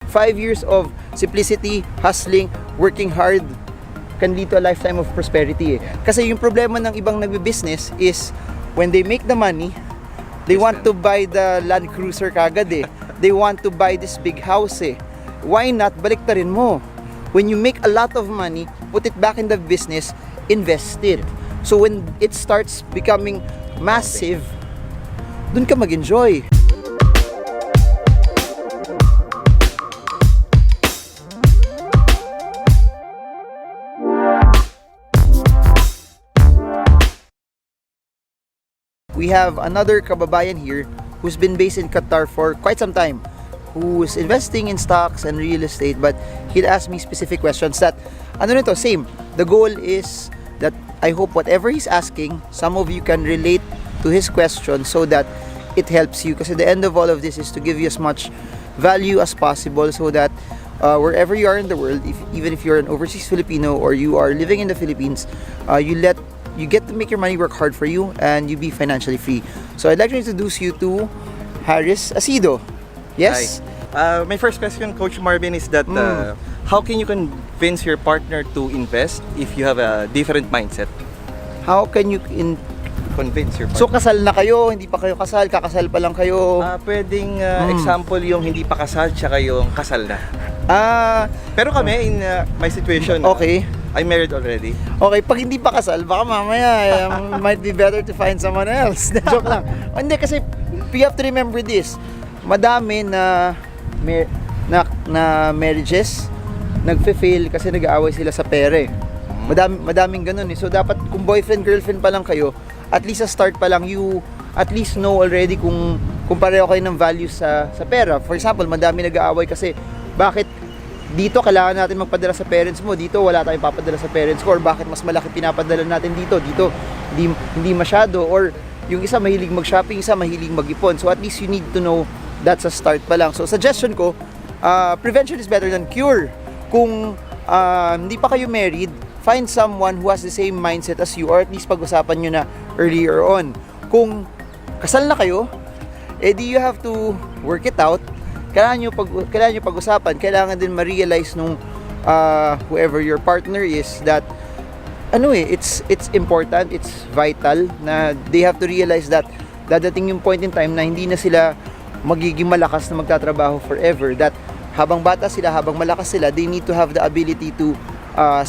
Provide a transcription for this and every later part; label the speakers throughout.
Speaker 1: 5 years of simplicity, hustling, working hard can lead to a lifetime of prosperity. Kasi yung problema ng ibang nagbe-business is when they make the money, they want to buy the Land Cruiser kagad eh. They want to buy this big house eh. Why not? Baliktarin mo. When you make a lot of money, put it back in the business, invest it. So when it starts becoming massive, dun ka mag-enjoy. We have another kababayan here who's been based in Qatar for quite some time, who's investing in stocks and real estate, but he'd ask me specific questions that, same. The goal is that I hope whatever he's asking, some of you can relate to his question so that it helps you. Because at the end of all of this is to give you as much value as possible so that wherever you are in the world, even if you're an overseas Filipino or you are living in the Philippines, you get to make your money work hard for you and you be financially free. So I'd like to introduce you to Harris Asido. Yes?
Speaker 2: Hi. My first question, Coach Marvin, is that how can you convince your partner to invest if you have a different mindset?
Speaker 1: How can you
Speaker 2: Convince your partner?
Speaker 1: So kasal na kayo, hindi pa kayo kasal, kakasal pa lang kayo?
Speaker 2: Pwedeng example yung hindi pa kasal tsaka yung kasal na. Pero kami, in my situation,
Speaker 1: okay.
Speaker 2: I'm married already.
Speaker 1: Okay, pag hindi pa kasal, baka mamaya might be better to find someone else. Joke lang. Hindi, kasi you have to remember this. Madami na marriages nagfe-fail kasi nag-aaway sila sa pere. Madaming ganun eh. So dapat kung boyfriend, girlfriend pa lang kayo, at least sa start pa lang, you at least know already kung pareho kayo ng values sa pera. For example, madami nag-aaway kasi bakit dito kailangan natin magpadala sa parents mo, dito wala tayong papadala sa parents ko, or bakit mas malaki pinapadala natin dito hindi masyado, or yung isa mahilig mag-shopping, isa mahilig mag-ipon. So at least you need to know that sa start pa lang. So suggestion ko, prevention is better than cure. Kung hindi pa kayo married, find someone who has the same mindset as you, or at least pag-usapan nyo na earlier on. Kung kasal na kayo, edi you have to work it out. Kailangan nyo pag-usapan, kailangan din ma-realize nung whoever your partner is that it's important, it's vital na they have to realize that dadating yung point in time na hindi na sila magiging malakas na magtatrabaho forever, that habang bata sila, habang malakas sila, they need to have the ability to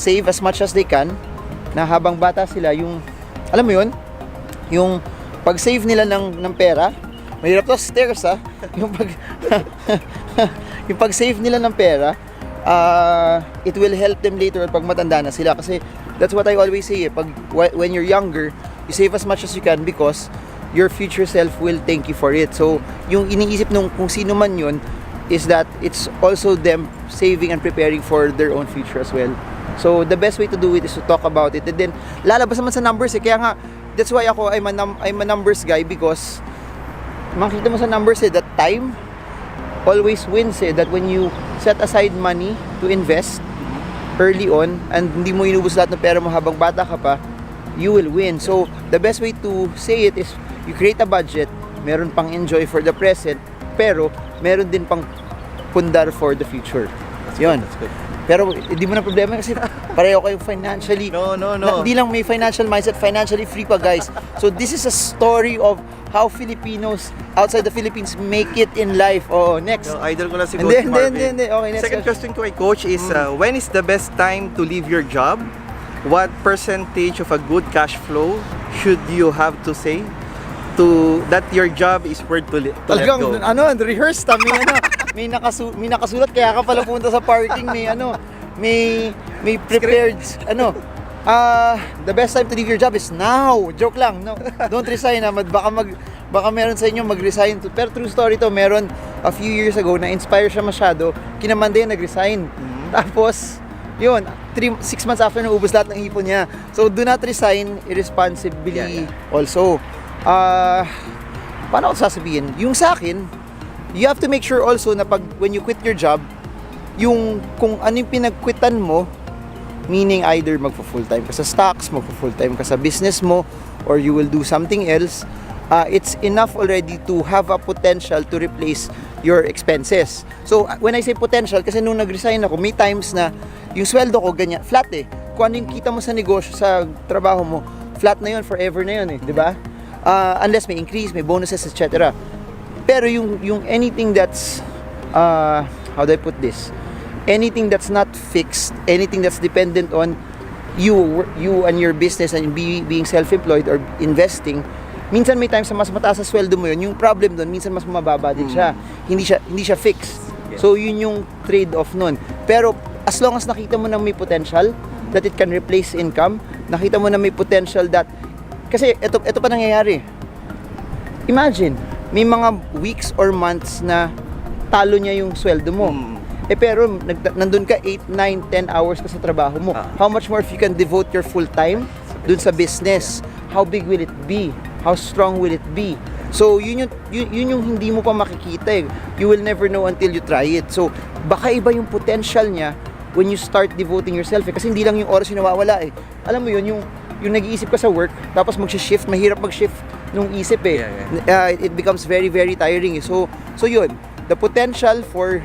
Speaker 1: save as much as they can, na habang bata sila, yung alam mo yun, yung pag-save nila ng pera. Mahirap to, stairs yung pag-save nila ng pera, it will help them later pag matanda na sila. Kasi that's what I always say, when you're younger, you save as much as you can because your future self will thank you for it. So yung iniisip nung kung sino man yun is that it's also them saving and preparing for their own future as well. So the best way to do it is to talk about it, and then lalabas naman sa numbers eh. Kaya nga, that's why I'm a numbers guy, because makita mo sa numbers that time always wins that when you set aside money to invest early on and hindi mo inubos lahat ng pera mo habang bata ka pa, you will win. So the best way to say it is you create a budget, meron pang enjoy for the present, pero meron din pang pundar for the future. Yun.
Speaker 2: That's good.
Speaker 1: Pero hindi mo na problema kasi pareho kayo financially.
Speaker 2: No.
Speaker 1: Hindi lang may financial mindset, financially free pa, guys. So this is a story of how Filipinos outside the Philippines make it in life. Oh, next.
Speaker 2: No, idol ko na si Coach Marvin.
Speaker 1: Hindi. Okay, next.
Speaker 2: Second question ko kay Coach is, when is the best time to leave your job? What percentage of a good cash flow should you have to say to that your job is worth to let go?
Speaker 1: Rehearse may nakasulat kaya ka pala punta sa parking, may prepared the best time to leave your job is now. Joke lang, no. Don't resign baka meron sa inyo mag-resign pero true story to. Meron a few years ago na inspire siya masyado, kinamanda yun, nag-resign. Tapos yun, 6 months after naubos lahat ng ipon niya. So do not resign irresponsibly. Also paano ko sasabihin? Yung sa akin, you have to make sure also na when you quit your job, yung kung ano yung pinag-quitan mo, meaning either magpo-full time ka sa stocks, magpo-full time ka sa business mo, or you will do something else, it's enough already to have a potential to replace your expenses. So when I say potential, kasi nung nag-resign ako, may times na yung sweldo ko ganyan, flat eh. Kung ano yung kita mo sa negosyo, sa trabaho mo, flat na yun, forever na yun eh, di ba? Unless may increase, may bonuses, etc. Pero yung anything that's, how do I put this? Anything that's not fixed, anything that's dependent on you and your business and being self-employed or investing, minsan may times na mas mataas sa sweldo mo yun. Yung problem doon, minsan mas mababa din siya. Hindi siya fixed. So yun yung trade-off nun. Pero as long as nakita mo na may potential that it can replace income, nakita mo na may potential that, kasi ito pa nangyayari. Imagine, may mga weeks or months na talo niya yung sweldo mo. Pero nandun ka 8, 9, 10 hours ka sa trabaho mo. How much more if you can devote your full time dun sa business? How big will it be? How strong will it be? So yun yung hindi mo pa makikita eh. You will never know until you try it. So baka iba yung potential niya when you start devoting yourself eh. Kasi hindi lang yung oras yung nawawala eh. Alam mo yun, yung nag-iisip ka sa work, tapos mag-shift, mahirap mag-shift nung isip eh. It becomes very, very tiring eh. So yun, the potential for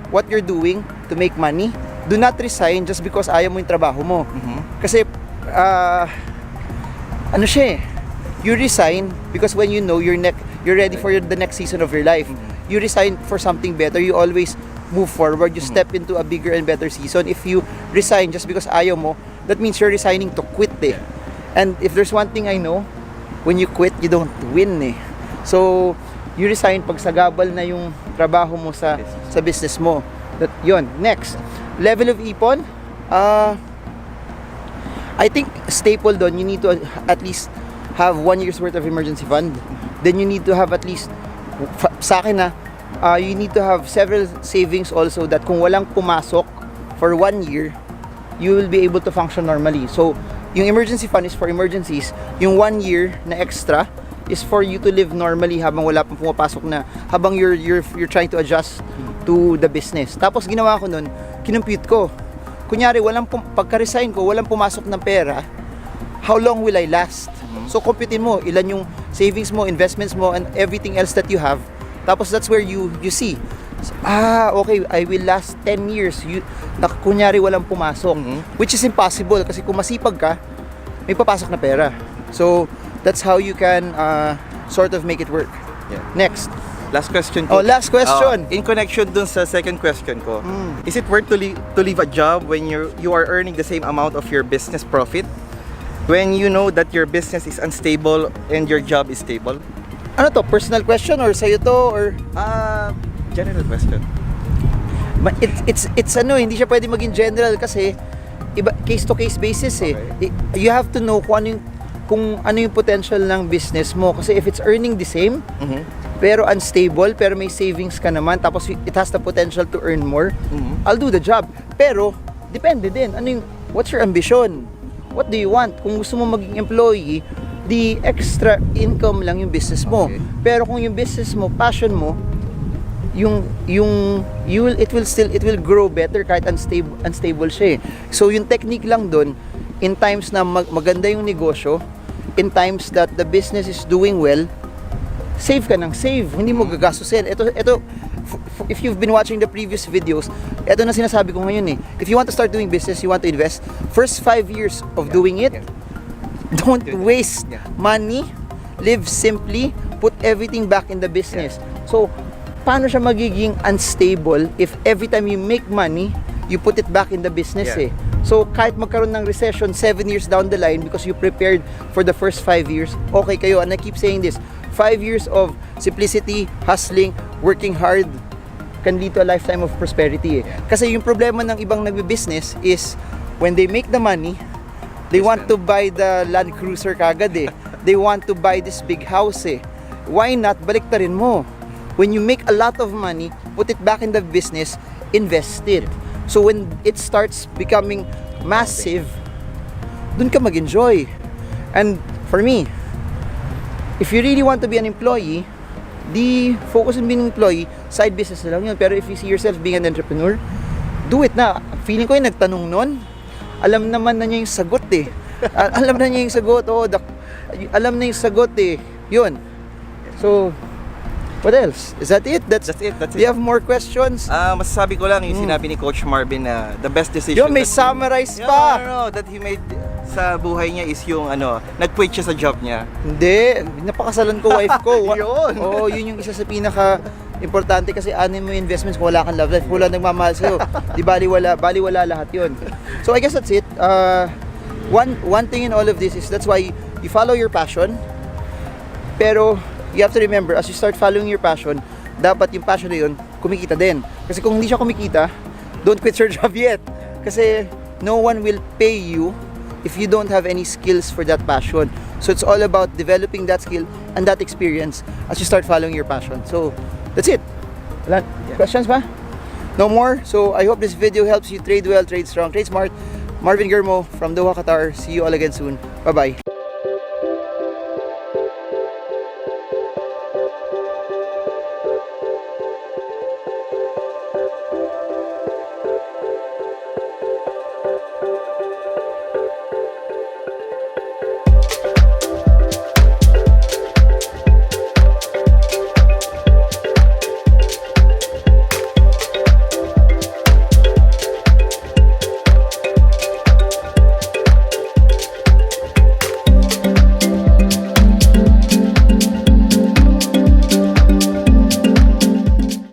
Speaker 1: what you're doing to make money, do not resign just because ayaw mo yung trabaho mo. Kasi, ano siya eh, you resign because when you know you're ready for the next season of your life. You resign for something better. You always move forward. You step into a bigger and better season. If you resign just because ayaw mo, that means you're resigning to quit eh. And if there's one thing I know, when you quit, you don't win eh. So, you resign pag sagabal na yung trabaho mo sa business mo. Yun. Next, level of ipon. I think staple doon, you need to at least have 1 year's worth of emergency fund. Then you need to have at least, sa akin you need to have several savings also that kung walang pumasok for 1 year, you will be able to function normally. So, yung emergency fund is for emergencies. Yung 1 year na extra is for you to live normally habang wala pang pumapasok na, habang you're trying to adjust to the business. Tapos ginawa ko nun, kinumpute ko. Kunyari, pagka-resign ko, walang pumasok ng pera, how long will I last? So, computein mo, ilan yung savings mo, investments mo, and everything else that you have. Tapos, that's where you see. So, okay, I will last 10 years. Kunyari, walang pumasok. Which is impossible, kasi kung masipag ka, may papasok na pera. So, that's how you can sort of make it work. Next.
Speaker 2: Last question
Speaker 1: ko. Oh, last question.
Speaker 2: In connection dun sa second question ko, is it worth to leave a job when you are earning the same amount of your business profit? When you know that your business is unstable and your job is stable?
Speaker 1: Ano to? Personal question or sa'yo to? Or
Speaker 2: general question.
Speaker 1: It's hindi siya pwede maging general kasi iba, case to case basis eh. Okay. You have to know kung ano yung potential ng business mo. Kasi if it's earning the same, pero unstable, pero may savings ka naman, tapos it has the potential to earn more, I'll do the job. Pero, depende din. What's your ambition? What do you want? Kung gusto mo maging employee, the extra income lang yung business mo. Okay. Pero kung yung business mo, passion mo, it will grow better kahit unstable siya eh. So yung technique lang doon, in times na maganda yung negosyo, in times that the business is doing well, save ka ng save, hindi mo gagastusin. Ito if you've been watching the previous videos, ito na sinasabi ko ngayon eh. If you want to start doing business, you want to invest, first 5 years of doing it, don't waste money, live simply, put everything back in the business. So, paano siya magiging unstable if every time you make money, you put it back in the business eh. So, kahit magkaroon ng recession 7 years down the line because you prepared for the first 5 years, okay kayo. And I keep saying this, 5 years of simplicity, hustling, working hard can lead to a lifetime of prosperity eh. Kasi yung problema ng ibang nagbi-business is when they make the money, they want to buy the Land Cruiser kagad eh. They want to buy this big house eh. Why not? Baliktarin mo. When you make a lot of money, put it back in the business, invest it. So when it starts becoming massive, dun ka mag-enjoy. And for me, if you really want to be an employee, the focus on being an employee, side business na lang yun. Pero if you see yourself being an entrepreneur, do it na. Feeling ko yung nagtanong nun, alam naman na niya yung sagot eh. Alam na niya yung sagot, alam na yung sagot eh. Yun. So, what else? Is that it?
Speaker 2: That's it.
Speaker 1: Do you have more questions?
Speaker 2: Masasabi ko lang yung sinabi ni Coach Marvin na the best decision
Speaker 1: Yo, may
Speaker 2: that
Speaker 1: summarize
Speaker 2: No,
Speaker 1: pa!
Speaker 2: that he made sa buhay niya is yung nag-quit siya sa job niya.
Speaker 1: Hindi, napakasalan ko wife ko.
Speaker 2: Yun.
Speaker 1: Oo, yun yung isa sa pinaka importante kasi ano mo yung investments kung wala kang love life, kung wala nagmamahal sa'yo. Di bali wala lahat yun. So I guess that's it. One thing in all of this is that's why you follow your passion. Pero you have to remember, as you start following your passion, dapat yung passion na yun, kumikita din. Kasi kung hindi siya kumikita, don't quit your job yet. Kasi no one will pay you if you don't have any skills for that passion. So it's all about developing that skill and that experience as you start following your passion. So that's it. Wala. Questions ba? No more? So I hope this video helps you trade well, trade strong, trade smart. Marvin Germo from Doha, Qatar. See you all again soon. Bye-bye.